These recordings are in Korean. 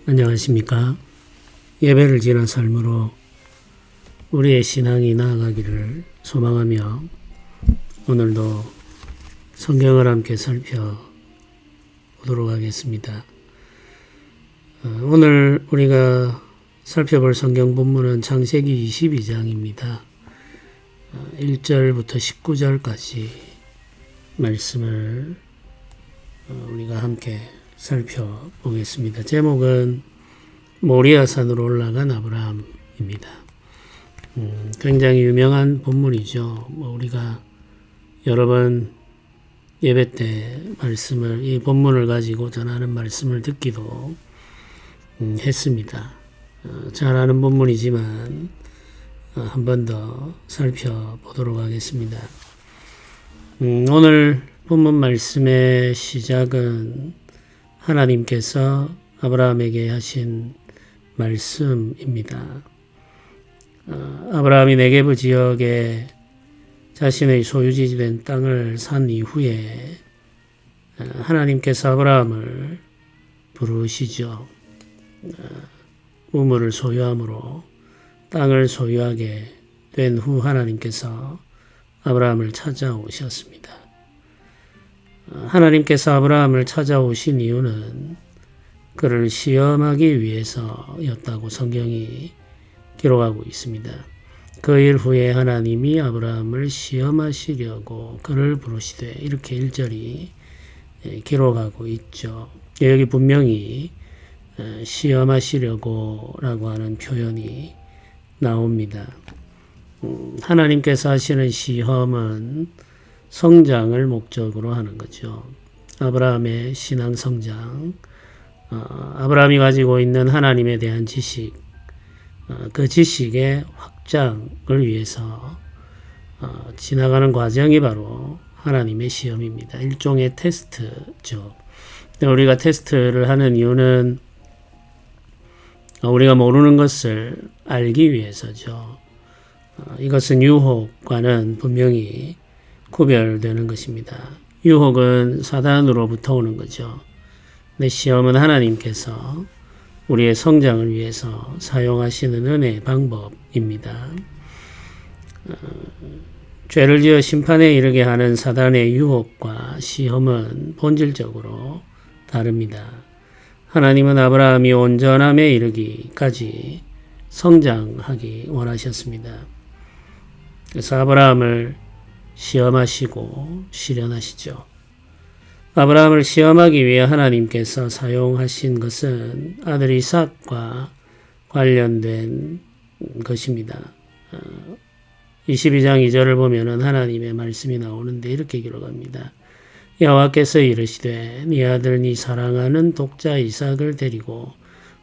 안녕하십니까. 예배를 지난 삶으로 우리의 신앙이 나아가기를 소망하며 오늘도 성경을 함께 살펴보도록 하겠습니다. 오늘 우리가 살펴볼 성경 본문은 창세기 22장입니다. 1절부터 19절까지 말씀을 우리가 함께 살펴보겠습니다. 제목은 모리아산으로 올라간 아브라함입니다. 굉장히 유명한 본문이죠. 우리가 여러 번 예배 때 이 본문을 가지고 전하는 말씀을 듣기도 했습니다. 잘 아는 본문이지만 한 번 더 살펴보도록 하겠습니다. 오늘 본문 말씀의 시작은 하나님께서 아브라함에게 하신 말씀입니다. 아브라함이 네게브 지역에 자신의 소유지 된 땅을 산 이후에 하나님께서 아브라함을 부르시죠. 우물을 소유함으로 땅을 소유하게 된 후 하나님께서 아브라함을 찾아오셨습니다. 하나님께서 아브라함을 찾아오신 이유는 그를 시험하기 위해서였다고 성경이 기록하고 있습니다. 그 일 후에 하나님이 아브라함을 시험하시려고 그를 부르시되 이렇게 1절이 기록하고 있죠. 여기 분명히 시험하시려고 라고 하는 표현이 나옵니다. 하나님께서 하시는 시험은 성장을 목적으로 하는 거죠. 아브라함의 신앙 성장, 아브라함이 가지고 있는 하나님에 대한 지식, 그 지식의 확장을 위해서 지나가는 과정이 바로 하나님의 시험입니다. 일종의 테스트죠. 우리가 테스트를 하는 이유는 우리가 모르는 것을 알기 위해서죠. 이것은 유혹과는 분명히 구별되는 것입니다. 유혹은 사단으로부터 오는 거죠. 근데 시험은 하나님께서 우리의 성장을 위해서 사용하시는 은혜의 방법입니다. 죄를 지어 심판에 이르게 하는 사단의 유혹과 시험은 본질적으로 다릅니다. 하나님은 아브라함이 온전함에 이르기까지 성장하기 원하셨습니다. 그래서 아브라함을 시험하시고 시련하시죠. 아브라함을 시험하기 위해 하나님께서 사용하신 것은 아들 이삭과 관련된 것입니다. 22장 2절을 보면은 하나님의 말씀이 나오는데 이렇게 기록합니다. 여호와께서 이르시되 네 아들 네 사랑하는 독자 이삭을 데리고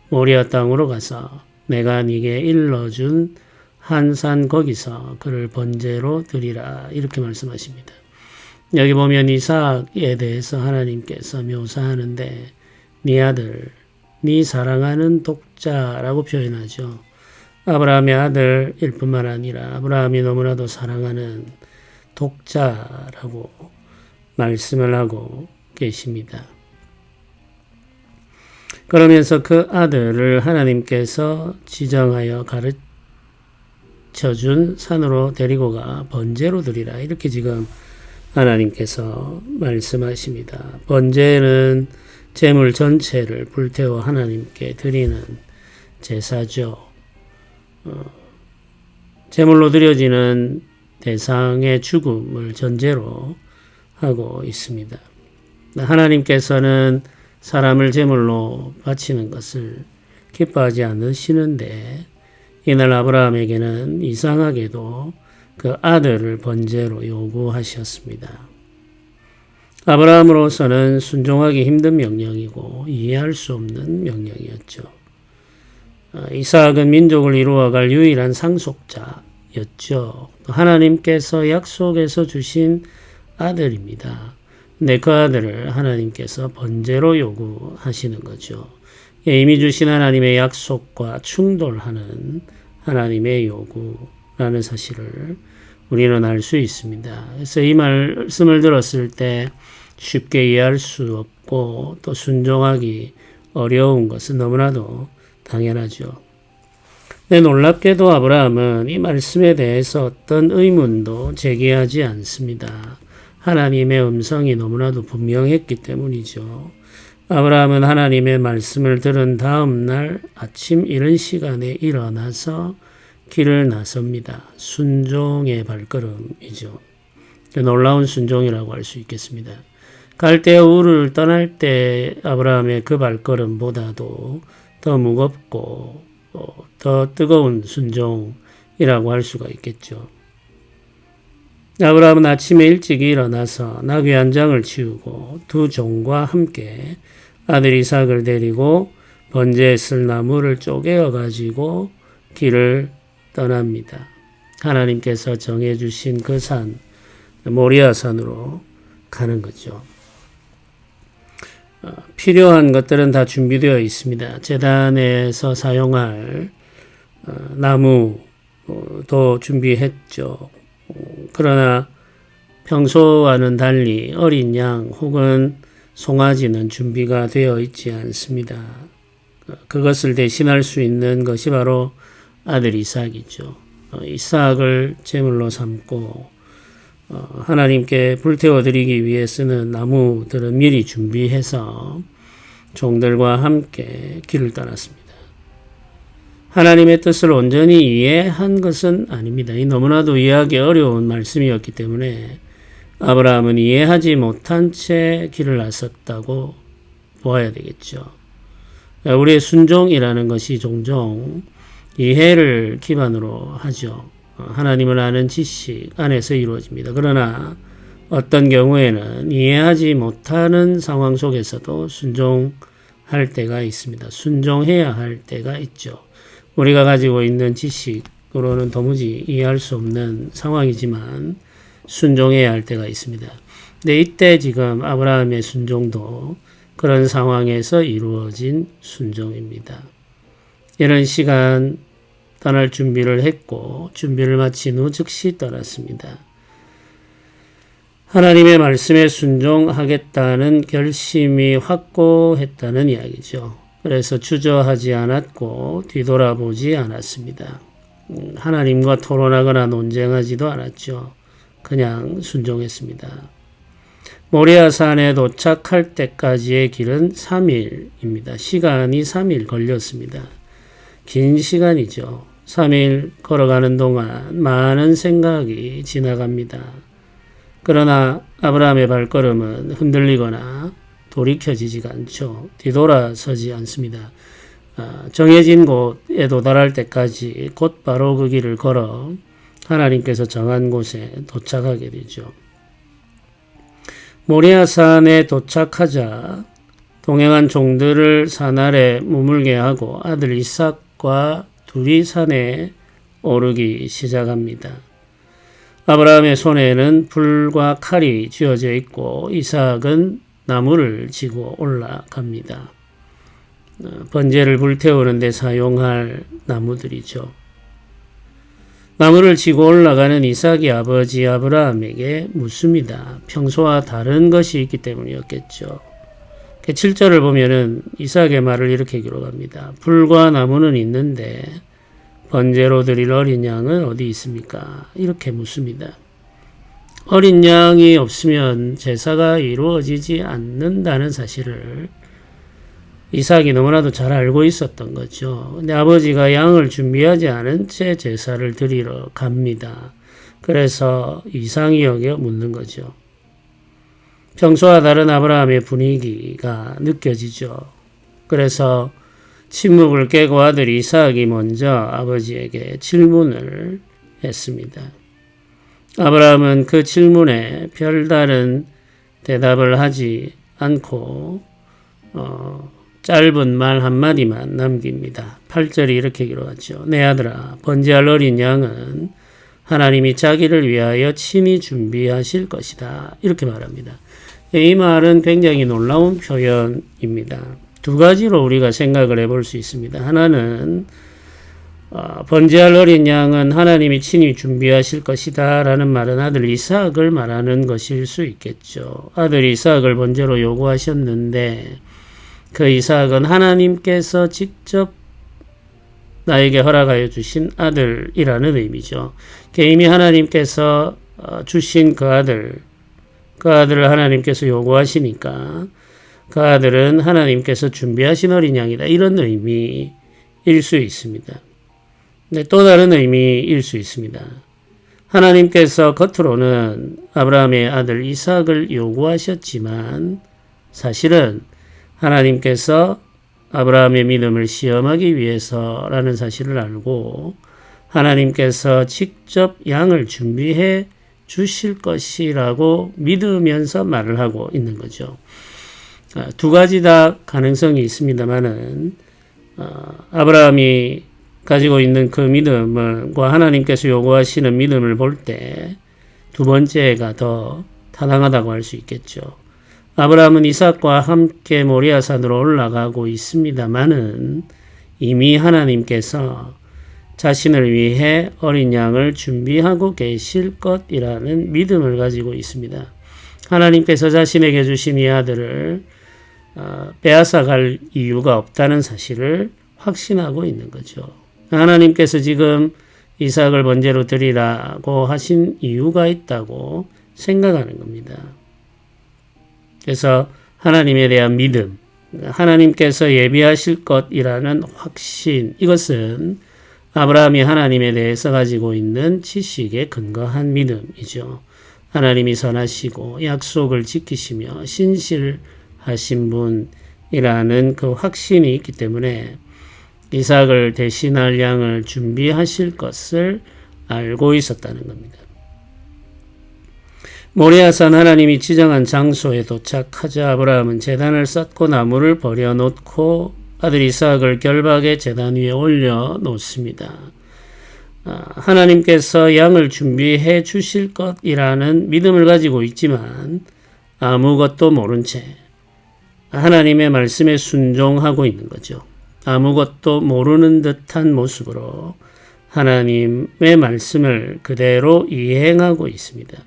모리아 땅으로 가서 내가 네게 일러준 한 산 거기서 그를 번제로 드리라 이렇게 말씀하십니다. 여기 보면 이삭에 대해서 하나님께서 묘사하는데 네 아들, 네 사랑하는 독자라고 표현하죠. 아브라함의 아들일 뿐만 아니라 아브라함이 너무나도 사랑하는 독자라고 말씀을 하고 계십니다. 그러면서 그 아들을 하나님께서 지정하여 가르쳐준 산으로 데리고 가 번제로 드리라 이렇게 지금 하나님께서 말씀하십니다. 번제는 제물 전체를 불태워 하나님께 드리는 제사죠. 제물로 드려지는 대상의 죽음을 전제로 하고 있습니다. 하나님께서는 사람을 제물로 바치는 것을 기뻐하지 않으시는데 이날 아브라함에게는 이상하게도 그 아들을 번제로 요구하셨습니다. 아브라함으로서는 순종하기 힘든 명령이고 이해할 수 없는 명령이었죠. 이삭은 민족을 이루어갈 유일한 상속자였죠. 하나님께서 약속해서 주신 아들입니다. 근데 그 아들을 하나님께서 번제로 요구하시는 거죠. 이미 주신 하나님의 약속과 충돌하는 하나님의 요구라는 사실을 우리는 알 수 있습니다. 그래서 이 말씀을 들었을 때 쉽게 이해할 수 없고 또 순종하기 어려운 것은 너무나도 당연하죠. 근데 놀랍게도 아브라함은 이 말씀에 대해서 어떤 의문도 제기하지 않습니다. 하나님의 음성이 너무나도 분명했기 때문이죠. 아브라함은 하나님의 말씀을 들은 다음 날 아침 이른 시간에 일어나서 길을 나섭니다. 순종의 발걸음이죠. 놀라운 순종이라고 할 수 있겠습니다. 갈대아 우르를 떠날 때 아브라함의 그 발걸음보다도 더 무겁고 더 뜨거운 순종이라고 할 수가 있겠죠. 아브라함은 아침에 일찍 일어나서 나귀 한 장을 치우고 두 종과 함께 아들 이삭을 데리고 번제에 쓸 나무를 쪼개어 가지고 길을 떠납니다. 하나님께서 정해주신 그 산, 모리아 산으로 가는 거죠. 필요한 것들은 다 준비되어 있습니다. 제단에서 사용할 나무도 준비했죠. 그러나 평소와는 달리 어린 양 혹은 송아지는 준비가 되어 있지 않습니다. 그것을 대신할 수 있는 것이 바로 아들 이삭이죠. 이삭을 제물로 삼고 하나님께 불태워 드리기 위해 쓰는 나무들은 미리 준비해서 종들과 함께 길을 떠났습니다. 하나님의 뜻을 온전히 이해한 것은 아닙니다. 이 너무나도 이해하기 어려운 말씀이었기 때문에 아브라함은 이해하지 못한 채 길을 나섰다고 보아야 되겠죠. 우리의 순종이라는 것이 종종 이해를 기반으로 하죠. 하나님을 아는 지식 안에서 이루어집니다. 그러나 어떤 경우에는 이해하지 못하는 상황 속에서도 순종할 때가 있습니다. 순종해야 할 때가 있죠. 우리가 가지고 있는 지식으로는 도무지 이해할 수 없는 상황이지만 순종해야 할 때가 있습니다. 근데 이때 지금 아브라함의 순종도 그런 상황에서 이루어진 순종입니다. 이런 시간 떠날 준비를 했고 준비를 마친 후 즉시 떠났습니다. 하나님의 말씀에 순종하겠다는 결심이 확고했다는 이야기죠. 그래서 주저하지 않았고 뒤돌아보지 않았습니다. 하나님과 토론하거나 논쟁하지도 않았죠. 그냥 순종했습니다. 모리아산에 도착할 때까지의 길은 3일입니다. 시간이 3일 걸렸습니다. 긴 시간이죠. 3일 걸어가는 동안 많은 생각이 지나갑니다. 그러나 아브라함의 발걸음은 흔들리거나 돌이켜지지가 않죠. 뒤돌아서지 않습니다. 정해진 곳에 도달할 때까지 곧바로 그 길을 걸어 하나님께서 정한 곳에 도착하게 되죠. 모리아산에 도착하자 동행한 종들을 산 아래 머물게 하고 아들 이삭과 둘이 산에 오르기 시작합니다. 아브라함의 손에는 불과 칼이 쥐어져 있고 이삭은 나무를 지고 올라갑니다. 번제를 불태우는 데 사용할 나무들이죠. 나무를 지고 올라가는 이삭이 아버지 아브라함에게 묻습니다. 평소와 다른 것이 있기 때문이었겠죠. 7절을 보면은 이삭의 말을 이렇게 기록합니다. 불과 나무는 있는데 번제로 드릴 어린 양은 어디 있습니까? 이렇게 묻습니다. 어린 양이 없으면 제사가 이루어지지 않는다는 사실을 이삭이 너무나도 잘 알고 있었던 거죠. 근데 아버지가 양을 준비하지 않은 채 제사를 드리러 갑니다. 그래서 이상히 여겨 묻는 거죠. 평소와 다른 아브라함의 분위기가 느껴지죠. 그래서 침묵을 깨고 아들 이삭이 먼저 아버지에게 질문을 했습니다. 아브라함은 그 질문에 별다른 대답을 하지 않고 짧은 말 한마디만 남깁니다. 8절이 이렇게 기록하죠. 내 아들아, 번제할 어린 양은 하나님이 자기를 위하여 친히 준비하실 것이다. 이렇게 말합니다. 이 말은 굉장히 놀라운 표현입니다. 두 가지로 우리가 생각을 해볼 수 있습니다. 하나는 번제할 어린 양은 하나님이 친히 준비하실 것이다 라는 말은 아들 이삭을 말하는 것일 수 있겠죠. 아들 이삭을 번제로 요구하셨는데 그 이삭은 하나님께서 직접 나에게 허락하여 주신 아들이라는 의미죠. 이미 하나님께서 주신 그 아들을 하나님께서 요구하시니까 그 아들은 하나님께서 준비하신 어린 양이다. 이런 의미일 수 있습니다. 네, 또 다른 의미일 수 있습니다. 하나님께서 겉으로는 아브라함의 아들 이삭을 요구하셨지만 사실은 하나님께서 아브라함의 믿음을 시험하기 위해서라는 사실을 알고 하나님께서 직접 양을 준비해 주실 것이라고 믿으면서 말을 하고 있는 거죠. 두 가지 다 가능성이 있습니다만은 아브라함이 가지고 있는 그 믿음과 하나님께서 요구하시는 믿음을 볼 때 두 번째가 더 타당하다고 할 수 있겠죠. 아브라함은 이삭과 함께 모리아산으로 올라가고 있습니다만은 이미 하나님께서 자신을 위해 어린 양을 준비하고 계실 것이라는 믿음을 가지고 있습니다. 하나님께서 자신에게 주신 이 아들을 빼앗아갈 이유가 없다는 사실을 확신하고 있는 거죠. 하나님께서 지금 이삭을 번제로 드리라고 하신 이유가 있다고 생각하는 겁니다. 그래서 하나님에 대한 믿음, 하나님께서 예비하실 것이라는 확신, 이것은 아브라함이 하나님에 대해서 가지고 있는 지식에 근거한 믿음이죠. 하나님이 선하시고 약속을 지키시며 신실하신 분이라는 그 확신이 있기 때문에 이삭을 대신할 양을 준비하실 것을 알고 있었다는 겁니다. 모리아산 하나님이 지정한 장소에 도착하자 아브라함은 제단을 쌓고 나무를 버려놓고 아들 이삭을 결박의 제단 위에 올려놓습니다. 하나님께서 양을 준비해 주실 것이라는 믿음을 가지고 있지만 아무것도 모른 채 하나님의 말씀에 순종하고 있는 거죠. 아무것도 모르는 듯한 모습으로 하나님의 말씀을 그대로 이행하고 있습니다.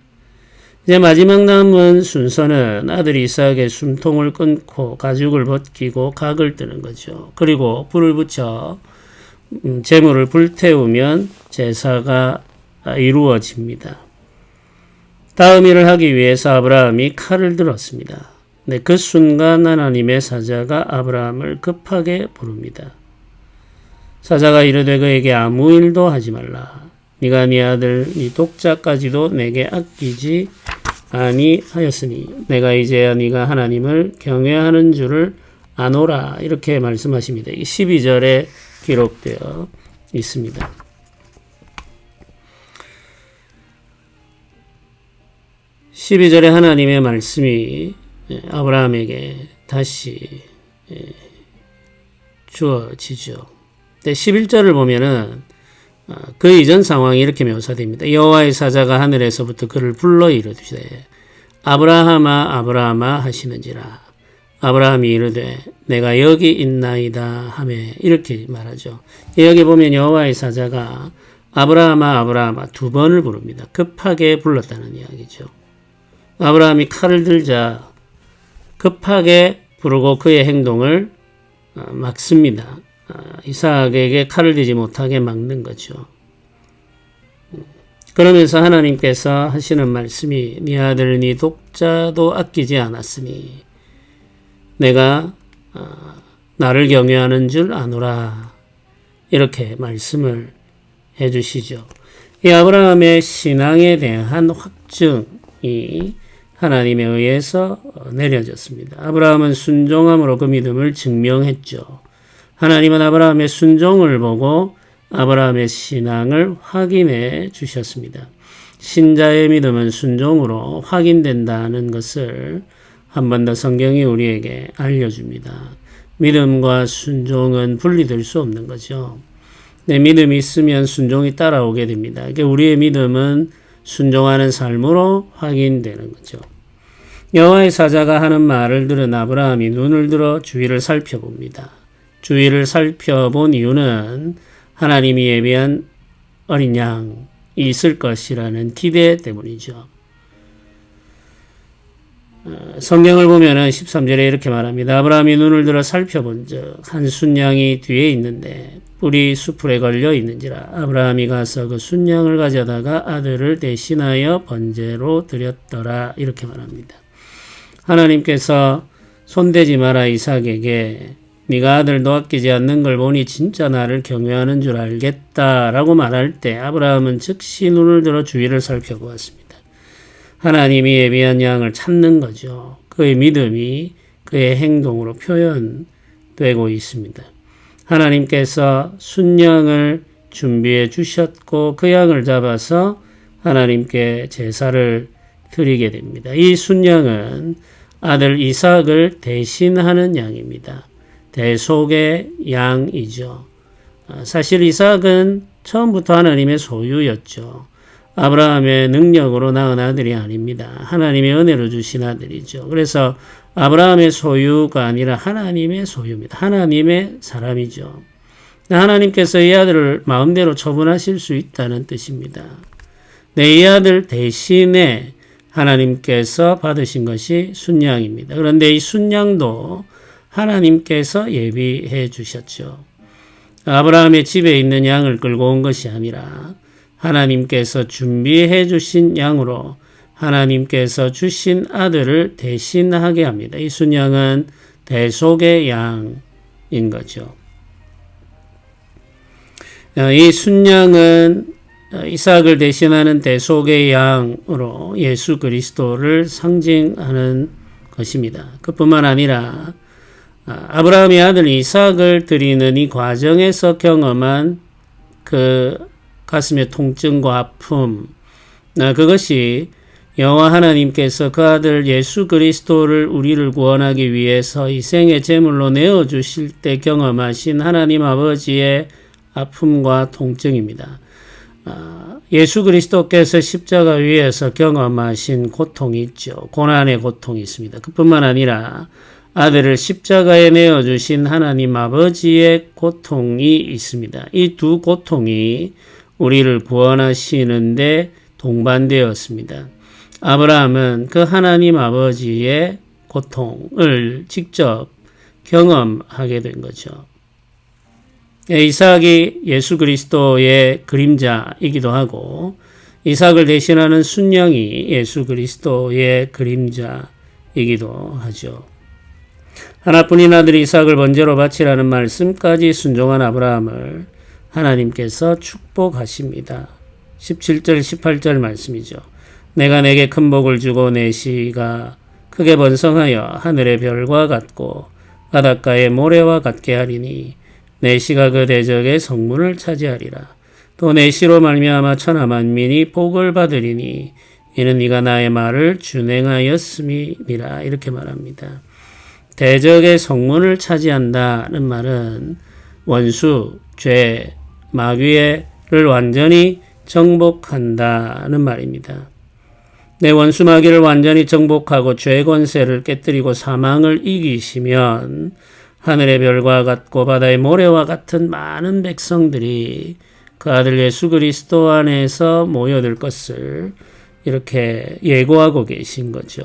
이제 마지막 남은 순서는 아들 이삭의 숨통을 끊고 가죽을 벗기고 각을 뜨는 거죠. 그리고 불을 붙여 제물을 불태우면 제사가 이루어집니다. 다음 일을 하기 위해서 아브라함이 칼을 들었습니다. 네, 그 순간 하나님의 사자가 아브라함을 급하게 부릅니다. 사자가 이르되 그에게 아무 일도 하지 말라. 네가 네 아들 네 독자까지도 내게 아끼지 아니하였으니 내가 이제야 네가 하나님을 경외하는 줄을 아노라. 이렇게 말씀하십니다. 12절에 기록되어 있습니다. 12절에 하나님의 말씀이 아브라함에게 다시 주어지죠. 11절을 보면은 그 이전 상황이 이렇게 묘사됩니다. 여호와의 사자가 하늘에서부터 그를 불러 이르되 아브라함아 아브라함아 하시는지라. 아브라함이 이르되 내가 여기 있나이다 하매 이렇게 말하죠. 여기 보면 여호와의 사자가 아브라함아 아브라함아 두 번을 부릅니다. 급하게 불렀다는 이야기죠. 아브라함이 칼을 들자 급하게 부르고 그의 행동을 막습니다. 이삭에게 칼을 들지 못하게 막는 거죠. 그러면서 하나님께서 하시는 말씀이 네 아들 네 독자도 아끼지 않았으니 내가 나를 경외하는 줄 아노라. 이렇게 말씀을 해주시죠. 이 아브라함의 신앙에 대한 확증이 하나님에 의해서 내려졌습니다. 아브라함은 순종함으로 그 믿음을 증명했죠. 하나님은 아브라함의 순종을 보고 아브라함의 신앙을 확인해 주셨습니다. 신자의 믿음은 순종으로 확인된다는 것을 한 번 더 성경이 우리에게 알려줍니다. 믿음과 순종은 분리될 수 없는 거죠. 내 믿음이 있으면 순종이 따라오게 됩니다. 우리의 믿음은 순종하는 삶으로 확인되는 거죠. 여호와의 사자가 하는 말을 들은 아브라함이 눈을 들어 주위를 살펴봅니다. 주위를 살펴본 이유는 하나님이 예비한 어린 양이 있을 것이라는 기대 때문이죠. 성경을 보면은 13절에 이렇게 말합니다. 아브라함이 눈을 들어 살펴본즉 한 순양이 뒤에 있는데 뿔이 수풀에 걸려 있는지라. 아브라함이 가서 그 순양을 가져다가 아들을 대신하여 번제로 드렸더라. 이렇게 말합니다. 하나님께서 손대지 마라 이삭에게 네가 아들도 아끼지 않는 걸 보니 진짜 나를 경외하는 줄 알겠다라고 말할 때 아브라함은 즉시 눈을 들어 주위를 살펴보았습니다. 하나님이 예비한 양을 찾는 거죠. 그의 믿음이 그의 행동으로 표현되고 있습니다. 하나님께서 순양을 준비해 주셨고 그 양을 잡아서 하나님께 제사를 드리게 됩니다. 이 순양은 아들 이삭을 대신하는 양입니다. 대속의 양이죠. 사실 이삭은 처음부터 하나님의 소유였죠. 아브라함의 능력으로 낳은 아들이 아닙니다. 하나님의 은혜로 주신 아들이죠. 그래서 아브라함의 소유가 아니라 하나님의 소유입니다. 하나님의 사람이죠. 하나님께서 이 아들을 마음대로 처분하실 수 있다는 뜻입니다. 이 아들 대신에 하나님께서 받으신 것이 순양입니다. 그런데 이 순양도 하나님께서 예비해 주셨죠. 아브라함의 집에 있는 양을 끌고 온 것이 아니라 하나님께서 준비해 주신 양으로 하나님께서 주신 아들을 대신하게 합니다. 이 순양은 대속의 양인 거죠. 이 순양은 이삭을 대신하는 대속의 양으로 예수 그리스도를 상징하는 것입니다. 그뿐만 아니라 아브라함의 아들 이삭을 드리는 이 과정에서 경험한 그 가슴의 통증과 아픔, 그것이 여호와 하나님께서 그 아들 예수 그리스도를 우리를 구원하기 위해서 희생의 제물로 내어주실 때 경험하신 하나님 아버지의 아픔과 통증입니다. 예수 그리스도께서 십자가 위에서 경험하신 고통이 있죠. 고난의 고통이 있습니다. 그뿐만 아니라 아들을 십자가에 내어주신 하나님 아버지의 고통이 있습니다. 이 두 고통이 우리를 구원하시는데 동반되었습니다. 아브라함은 그 하나님 아버지의 고통을 직접 경험하게 된 거죠. 이삭이 예수 그리스도의 그림자이기도 하고 이삭을 대신하는 순양이 예수 그리스도의 그림자이기도 하죠. 하나뿐인 아들 이삭을 번제로 바치라는 말씀까지 순종한 아브라함을 하나님께서 축복하십니다. 17절 18절 말씀이죠. 내가 내게 큰 복을 주고 내 씨가 크게 번성하여 하늘의 별과 같고 바닷가의 모래와 같게 하리니 내 씨가 그 대적의 성문을 차지하리라. 또 내 씨로 말미암아 천하 만민이 복을 받으리니 이는 네가 나의 말을 준행하였음이니라. 이렇게 말합니다. 대적의 성문을 차지한다는 말은 원수, 죄, 마귀를 완전히 정복한다는 말입니다. 내 원수 마귀를 완전히 정복하고 죄 권세를 깨뜨리고 사망을 이기시면 하늘의 별과 같고 바다의 모래와 같은 많은 백성들이 그 아들 예수 그리스도 안에서 모여들 것을 이렇게 예고하고 계신 거죠.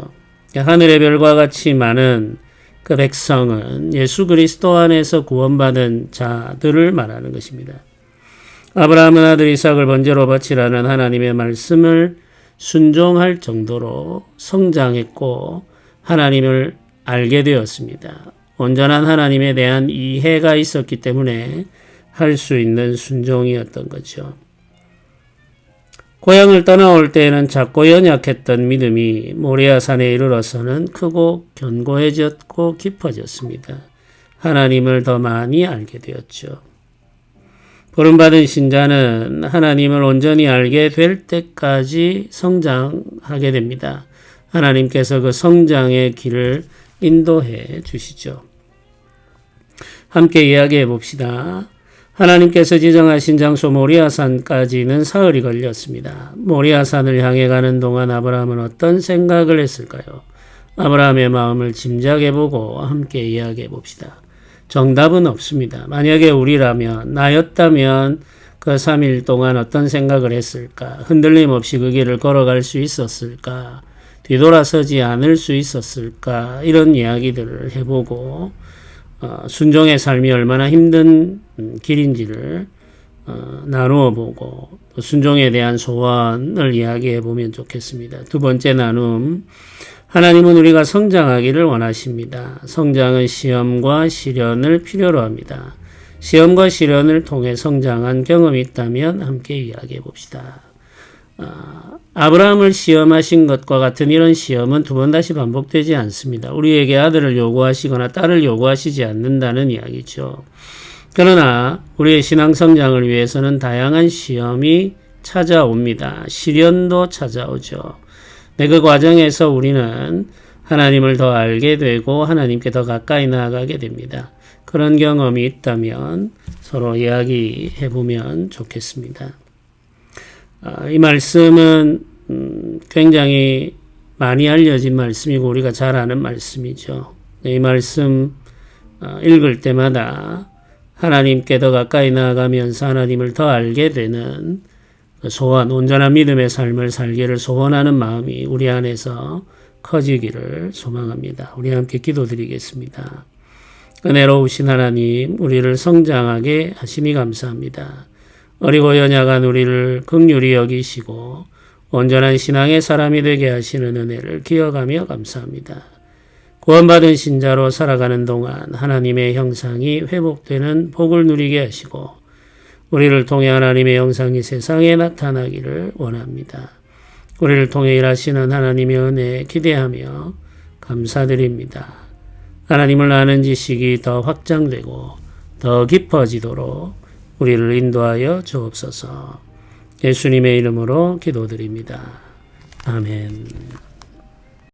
하늘의 별과 같이 많은 그 백성은 예수 그리스도 안에서 구원받은 자들을 말하는 것입니다. 아브라함은 아들 이삭을 번제로 바치라는 하나님의 말씀을 순종할 정도로 성장했고 하나님을 알게 되었습니다. 온전한 하나님에 대한 이해가 있었기 때문에 할 수 있는 순종이었던 거죠. 고향을 떠나올 때에는 작고 연약했던 믿음이 모리아산에 이르러서는 크고 견고해졌고 깊어졌습니다. 하나님을 더 많이 알게 되었죠. 부름받은 신자는 하나님을 온전히 알게 될 때까지 성장하게 됩니다. 하나님께서 그 성장의 길을 인도해 주시죠. 함께 이야기해 봅시다. 하나님께서 지정하신 장소 모리아산까지는 사흘이 걸렸습니다. 모리아산을 향해 가는 동안 아브라함은 어떤 생각을 했을까요? 아브라함의 마음을 짐작해 보고 함께 이야기해 봅시다. 정답은 없습니다. 만약에 우리라면, 나였다면 그 3일 동안 어떤 생각을 했을까? 흔들림 없이 그 길을 걸어갈 수 있었을까? 뒤돌아서지 않을 수 있었을까? 이런 이야기들을 해보고 순종의 삶이 얼마나 힘든 길인지를 나누어 보고 순종에 대한 소원을 이야기해 보면 좋겠습니다. 두 번째 나눔, 하나님은 우리가 성장하기를 원하십니다. 성장은 시험과 시련을 필요로 합니다. 시험과 시련을 통해 성장한 경험이 있다면 함께 이야기해 봅시다. 아브라함을 시험하신 것과 같은 이런 시험은 두 번 다시 반복되지 않습니다. 우리에게 아들을 요구하시거나 딸을 요구하시지 않는다는 이야기죠. 그러나 우리의 신앙 성장을 위해서는 다양한 시험이 찾아옵니다. 시련도 찾아오죠. 그 과정에서 우리는 하나님을 더 알게 되고 하나님께 더 가까이 나아가게 됩니다. 그런 경험이 있다면 서로 이야기해 보면 좋겠습니다. 이 말씀은 굉장히 많이 알려진 말씀이고 우리가 잘 아는 말씀이죠. 이 말씀 읽을 때마다 하나님께 더 가까이 나아가면서 하나님을 더 알게 되는 소원, 온전한 믿음의 삶을 살기를 소원하는 마음이 우리 안에서 커지기를 소망합니다. 우리 함께 기도드리겠습니다. 은혜로우신 하나님, 우리를 성장하게 하시니 감사합니다. 어리고 연약한 우리를 긍휼히 여기시고 온전한 신앙의 사람이 되게 하시는 은혜를 기억하며 감사합니다. 구원받은 신자로 살아가는 동안 하나님의 형상이 회복되는 복을 누리게 하시고 우리를 통해 하나님의 형상이 세상에 나타나기를 원합니다. 우리를 통해 일하시는 하나님의 은혜에 기대하며 감사드립니다. 하나님을 아는 지식이 더 확장되고 더 깊어지도록 우리를 인도하여 주옵소서. 예수님의 이름으로 기도드립니다. 아멘.